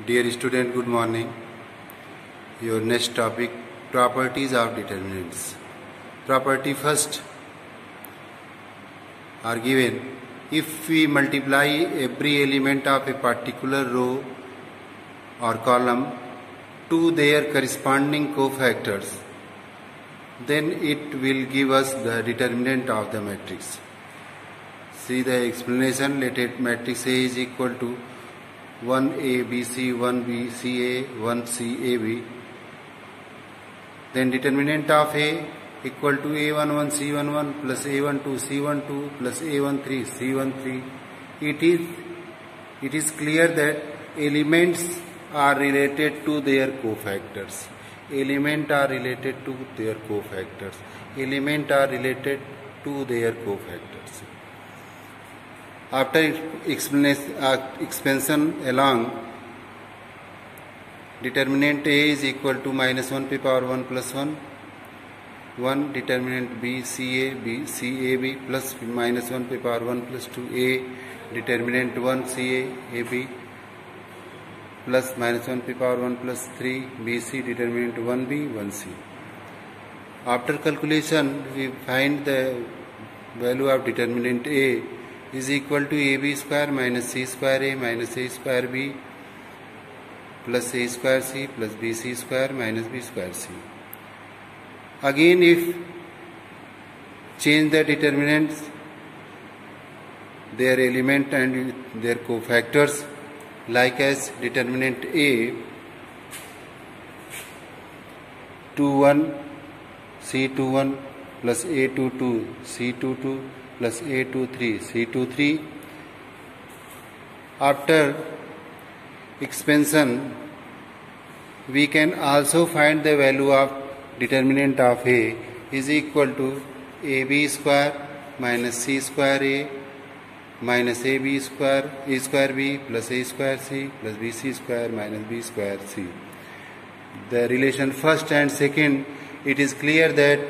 Dear student, good morning. Your next topic, properties of determinants. Property first are given. If we multiply every element of a particular row or column to their corresponding cofactors, then it will give us the determinant of the matrix. See the explanation. Let it matrix A is equal to 1A BC, 1B CA, 1C AB. Then determinant of A equal to A11 C11 plus A12 C12 plus A13 C13. It is clear that elements are related to their cofactors. Elements are related to their cofactors. Elements are related to their cofactors. After expansion along, determinant A is equal to minus 1 pi power 1 plus 1. 1 determinant B CA B CAB plus minus 1 pi power 1 plus 2 A determinant 1 CA AB plus minus 1 pi power 1 plus 3 BC determinant 1B 1C. After calculation, we find the value of determinant A is equal to AB square minus C square A minus A square B plus A square C plus BC square minus B square C. Again, if change the determinants, their element and their cofactors, like as determinant A 21 C21 plus A22 C22 plus A23 C23. After expansion, we can also find the value of determinant of A is equal to AB square minus C square A minus AB square A square B plus A square C plus BC square minus B square C. The relation first and second, it is clear that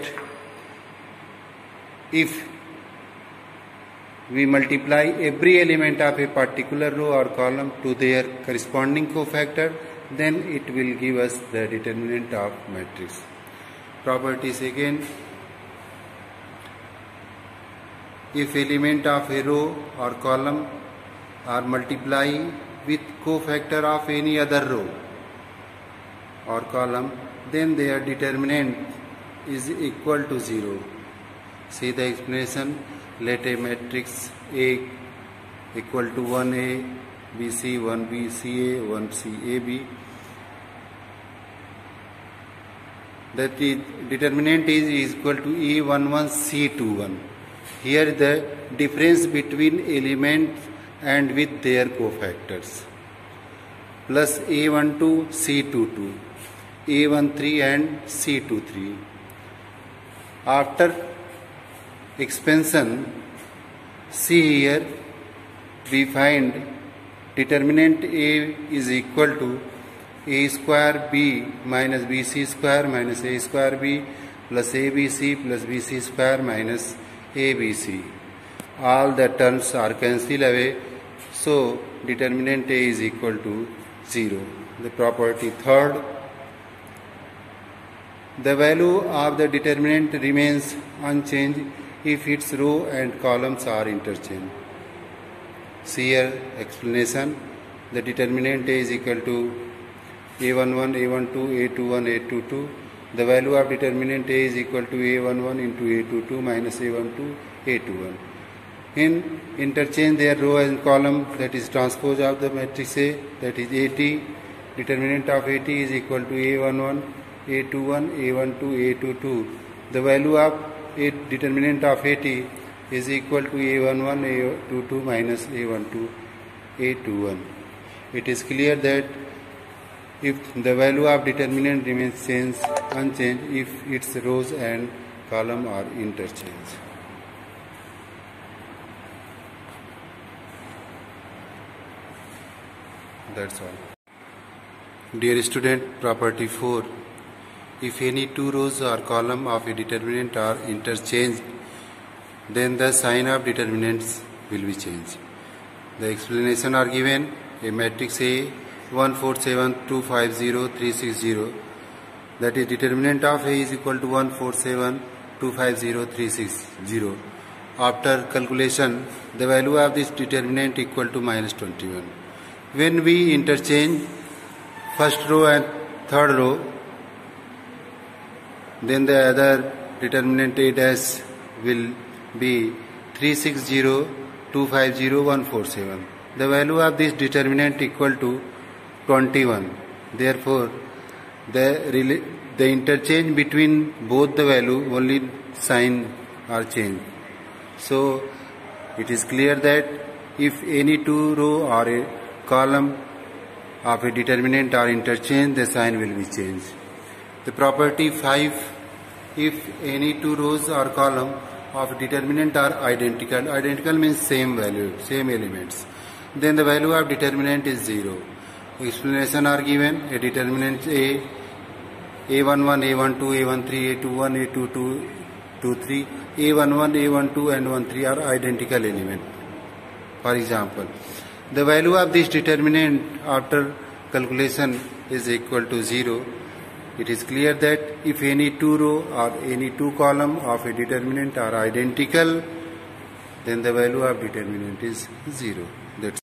if we multiply every element of a particular row or column to their corresponding cofactor, then it will give us the determinant of matrix. Properties again. If element of a row or column are multiplied with cofactor of any other row or column, then their determinant is equal to 0. See the explanation. Let a matrix A equal to 1A BC, 1B CA, 1C AB. That is, determinant is equal to A11 C21. Here the difference between elements and with their cofactors, plus A12 C22, A13 and C23. After expansion, see here, we find determinant A is equal to A square B minus BC square minus A square B plus ABC plus BC square minus ABC. All the terms are cancelled away, so determinant A is equal to 0. The property third, the value of the determinant remains unchanged if its row and columns are interchanged. See here explanation. The determinant A is equal to A11, A12, A21, A22. The value of determinant A is equal to A11 into A22 minus A12, A21. In interchange their row and column, that is transpose of the matrix A, that is AT. Determinant of AT is equal to A11, A21, A12, A22. The value of determinant of AT is equal to A11, A22 minus A12, A21. It is clear that if the value of determinant remains unchanged if its rows and column are interchanged. That's all. Dear student, property 4. If any two rows or column of a determinant are interchanged, then the sign of determinants will be changed. The explanation are given. A matrix A 147250360. That is determinant of A is equal to 147250360. After calculation, the value of this determinant equal to -21. When we interchange first row and third row, then the other determinant A dash will be 360250147. The value of this determinant equal to 21. Therefore, the interchange between both the value, only sign are changed. So it is clear that if any two row or a column of a determinant are interchanged, the sign will be changed. The property 5, if any two rows or column of determinant are identical, identical means same value, same elements, then the value of determinant is 0. Explanation are given. A determinant A, A11, A12, A13, A21, A22, A23, A11, A12 and A13 are identical elements. For example, the value of this determinant after calculation is equal to 0. It is clear that if any two row or any two column of a determinant are identical, then the value of determinant is 0. That's